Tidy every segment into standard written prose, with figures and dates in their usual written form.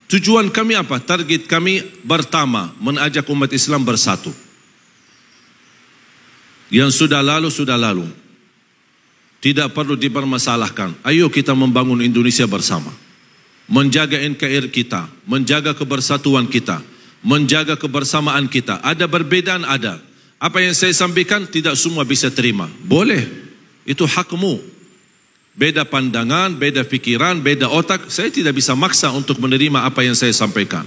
Tujuan kami apa? Target kami pertama, mengajak umat Islam bersatu. Yang sudah lalu. Tidak perlu dipermasalahkan. Ayo kita membangun Indonesia bersama. Menjaga NKRI kita, menjaga kebersatuan kita, menjaga kebersamaan kita. Ada perbedaan, ada. Apa yang saya sampaikan tidak semua bisa terima. Boleh, itu hakmu. Beda pandangan, beda pikiran, beda otak. Saya tidak bisa maksa untuk menerima apa yang saya sampaikan.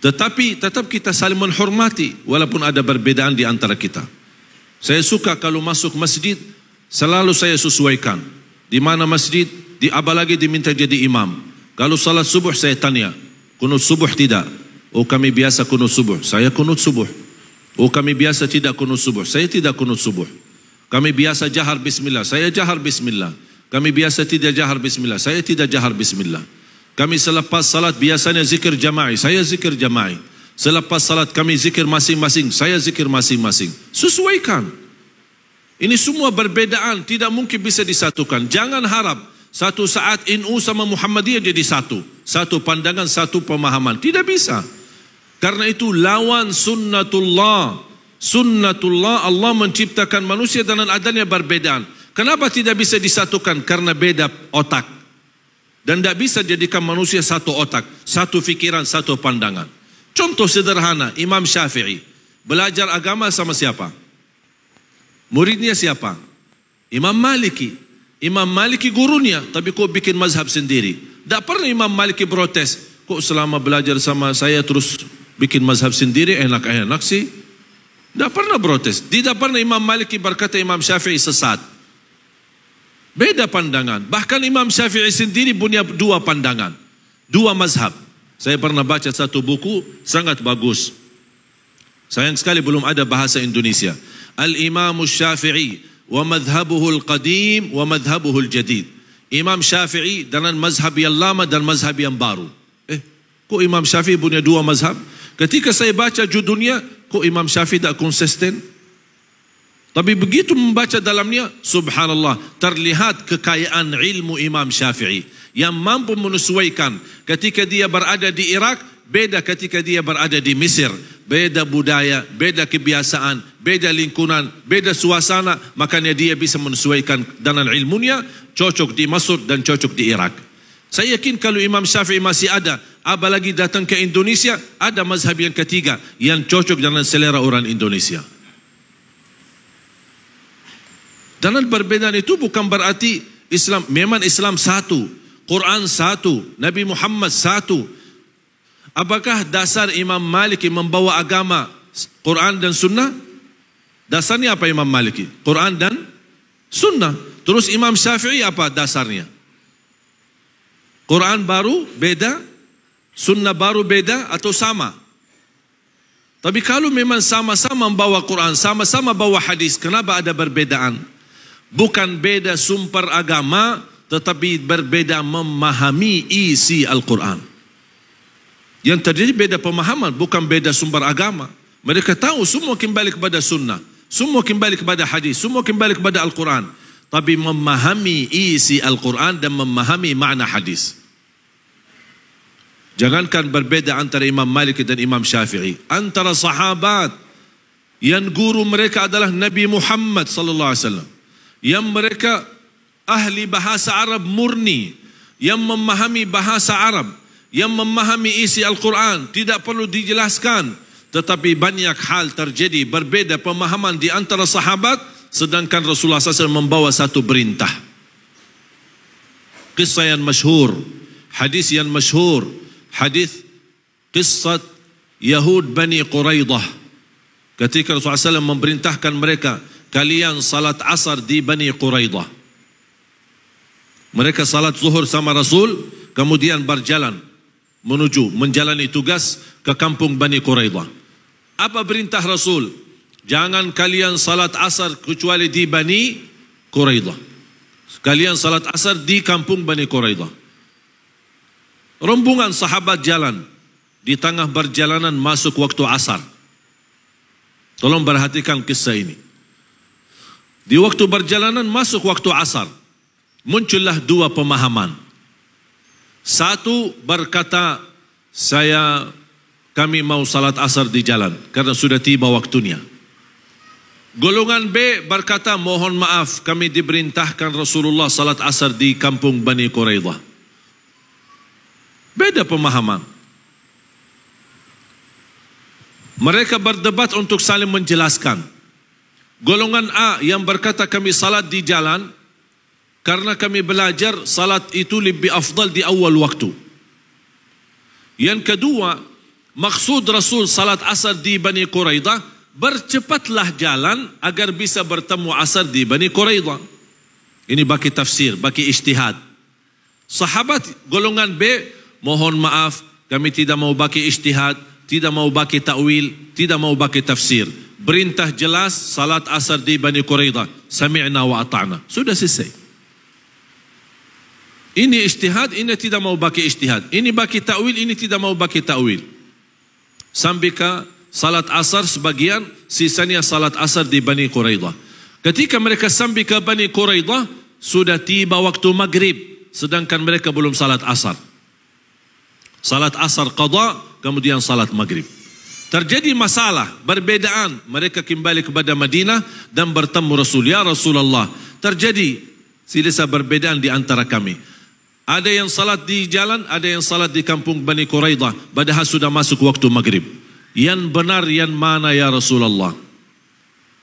Tetapi tetap kita saling menghormati walaupun ada perbedaan di antara kita. Saya suka kalau masuk masjid, selalu saya sesuaikan. Di mana masjid, apalagi diminta jadi imam. Kalau salat subuh saya tanya, kunut subuh tidak? Oh kami biasa kunut subuh, saya kunut subuh. Oh kami biasa tidak kunut subuh, saya tidak kunut subuh. Kami biasa jahar bismillah, saya jahar bismillah. Kami biasa tidak jahar bismillah, saya tidak jahar bismillah. Kami selepas salat biasanya zikir jama'i, saya zikir jama'i. Selepas salat kami zikir masing-masing, saya zikir masing-masing. Sesuaikan. Ini semua perbedaan, tidak mungkin bisa disatukan. Jangan harap satu saat NU sama Muhammadiyah jadi satu. Satu pandangan, satu pemahaman. Tidak bisa. Karena itu lawan sunnatullah. Sunnatullah, Allah menciptakan manusia dengan adanya perbedaan. Kenapa tidak bisa disatukan? Karena beda otak. Dan tidak bisa jadikan manusia satu otak, satu fikiran, satu pandangan. Contoh sederhana, Imam Syafi'i belajar agama sama siapa? Muridnya siapa? Imam Maliki. Imam Maliki gurunya, tapi kok bikin mazhab sendiri? Tak pernah Imam Maliki protes. Kok selama belajar sama saya terus bikin mazhab sendiri, enak-enak sih? Tak pernah protes. Tidak pernah Imam Maliki berkata Imam Syafi'i sesat. Beda pandangan. Bahkan Imam Syafi'i sendiri punya dua pandangan, dua mazhab. Saya pernah baca satu buku, sangat bagus. Sayang sekali belum ada bahasa Indonesia. Al-Imam Syafi'i wa madhabuhu al-qadim wa madhabuhu al-jadid. Imam Syafi'i dengan mazhab yang lama dan mazhab yang baru. Kok Imam Syafi'i punya dua mazhab? Ketika saya baca judulnya, kok Imam Syafi'i tak konsisten? Tapi begitu membaca dalamnya, subhanallah, terlihat kekayaan ilmu Imam Syafi'i yang mampu menyesuaikan. Ketika dia berada di Irak, beda ketika dia berada di Mesir. Beda budaya, beda kebiasaan, beda lingkungan, beda suasana. Makanya dia bisa menyesuaikan dengan ilmunya, cocok di Mesir dan cocok di Irak. Saya yakin kalau Imam Syafi'i masih ada, apalagi datang ke Indonesia, ada mazhab yang ketiga yang cocok dengan selera orang Indonesia. Dan perbedaan itu bukan berarti Islam, memang Islam satu, Quran satu, Nabi Muhammad satu. Apakah dasar Imam Maliki membawa agama Quran dan Sunnah? Dasarnya apa Imam Maliki? Quran dan Sunnah. Terus Imam Syafi'i apa dasarnya? Quran baru beda, Sunnah baru beda atau sama? Tapi kalau memang sama-sama membawa Quran, sama-sama bawa hadis, kenapa ada perbedaan? Bukan beda sumber agama, tetapi berbeda memahami isi Al-Quran. Yang terjadi beda pemahaman, bukan beda sumber agama. Mereka tahu semua kembali kepada sunnah, semua kembali kepada hadis, semua kembali kepada Al-Quran. Tapi memahami isi Al-Quran dan memahami makna hadis. Jangankan berbeda antara Imam Malik dan Imam Syafi'i, antara sahabat yang guru mereka adalah Nabi Muhammad sallallahu alaihi wasallam, yang mereka ahli bahasa Arab murni, yang memahami bahasa Arab, yang memahami isi Al-Quran, tidak perlu dijelaskan. Tetapi banyak hal terjadi berbeda pemahaman di antara sahabat, sedangkan Rasulullah SAW membawa satu perintah. Kisah yang masyhur, hadis yang masyhur, hadis kisah Yahud Bani Quraidah. Ketika Rasulullah SAW memerintahkan mereka, kalian salat asar di Bani Quraidah. Mereka salat zuhur sama Rasul, kemudian berjalan menuju menjalani tugas ke kampung Bani Quraidah. Apa perintah Rasul? Jangan kalian salat asar kecuali di Bani Quraidah. Kalian salat asar di kampung Bani Quraidah. Rombongan sahabat jalan, di tengah perjalanan masuk waktu asar. Tolong perhatikan kisah ini. Di waktu perjalanan masuk waktu asar, muncullah dua pemahaman. Satu berkata kami mau salat asar di jalan karena sudah tiba waktunya. Golongan B berkata, mohon maaf, kami diperintahkan Rasulullah salat asar di kampung Bani Quraidah. Beda pemahaman. Mereka berdebat untuk saling menjelaskan. Golongan A yang berkata kami salat di jalan karena kami belajar salat itu lebih afdal di awal waktu. Yang kedua, maksud Rasul salat asar di Bani Quraidah, bercepatlah jalan agar bisa bertemu asar di Bani Quraidah. Ini bagi tafsir, bagi ijtihad. Sahabat golongan B, mohon maaf, kami tidak mau bagi ijtihad, tidak mau bagi ta'wil, tidak mau bagi tafsir. Perintah jelas, salat asar di Bani Quraidah. Sami'na wa ata'na. Sudah selesai. Ini ijtihad, ini tidak mau bagi ijtihad. Ini bagi ta'wil, ini tidak mau bagi ta'wil. Sampai ke salat asar sebagian, sisanya salat asar di Bani Quraidah. Ketika mereka sampai ke Bani Quraidah, sudah tiba waktu maghrib, sedangkan mereka belum salat asar. Salat asar qada, kemudian salat maghrib. Terjadi masalah, perbedaan. Mereka kembali kepada Madinah dan bertemu Rasul. Ya Rasulullah, terjadi silsilah perbedaan di antara kami. Ada yang salat di jalan, ada yang salat di kampung Bani Quraidah, padahal sudah masuk waktu maghrib. Yang benar yang mana ya Rasulullah?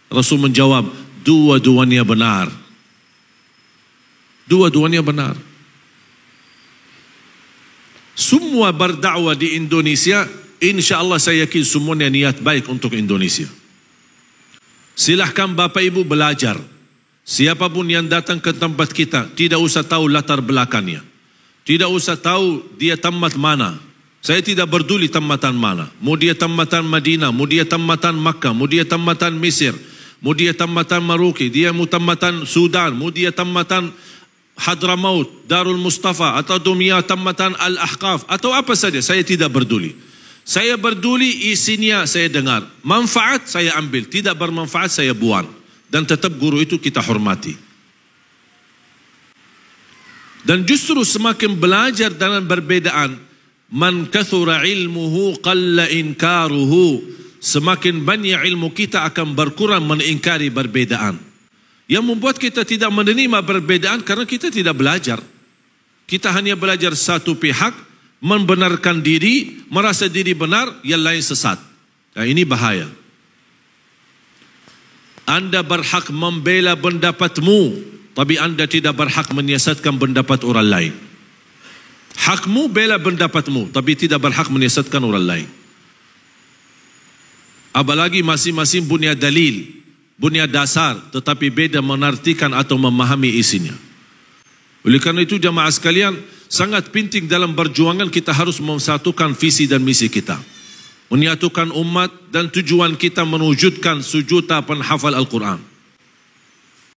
Rasul menjawab, dua-duanya benar. Dua-duanya benar. Semua berdakwah di Indonesia, insya-Allah saya yakin semuanya niat baik untuk Indonesia. Silahkan Bapak Ibu belajar. Siapapun yang datang ke tempat kita, tidak usah tahu latar belakangnya. Tidak usah tahu dia tamat mana. Saya tidak peduli tamatan mana. Mau dia tamatan Madinah, mau dia tamatan Makkah, mau dia tamatan Mesir, mau dia tamatan Maroke, dia mau tamatan Sudan, mau dia tamatan Hadramaut, Darul Mustafa, atau dunia tamatan Al-Ahqaf, atau apa saja, saya tidak peduli. Saya peduli isinya saya dengar. Manfaat saya ambil, tidak bermanfaat saya buang. Dan tetap guru itu kita hormati. Dan justru semakin belajar dalam perbedaan, man kathura ilmuhu qalla inkaruhu, semakin banyak ilmu kita akan berkurang mengingkari perbedaan. Yang membuat kita tidak menerima perbedaan karena kita tidak belajar. Kita hanya belajar satu pihak, membenarkan diri, merasa diri benar, yang lain sesat. Nah, ini bahaya. Anda berhak membela pendapatmu, tapi anda tidak berhak menyiasatkan pendapat orang lain. Hakmu bela pendapatmu, tapi tidak berhak menyiasatkan orang lain. Apalagi masing-masing punya dalil, punya dasar, tetapi beda menartikan atau memahami isinya. Oleh karena itu jamaah sekalian, sangat penting dalam perjuangan kita harus memsatukan visi dan misi kita. Menyatukan umat dan tujuan kita mewujudkan sejuta penghafal Al-Quran.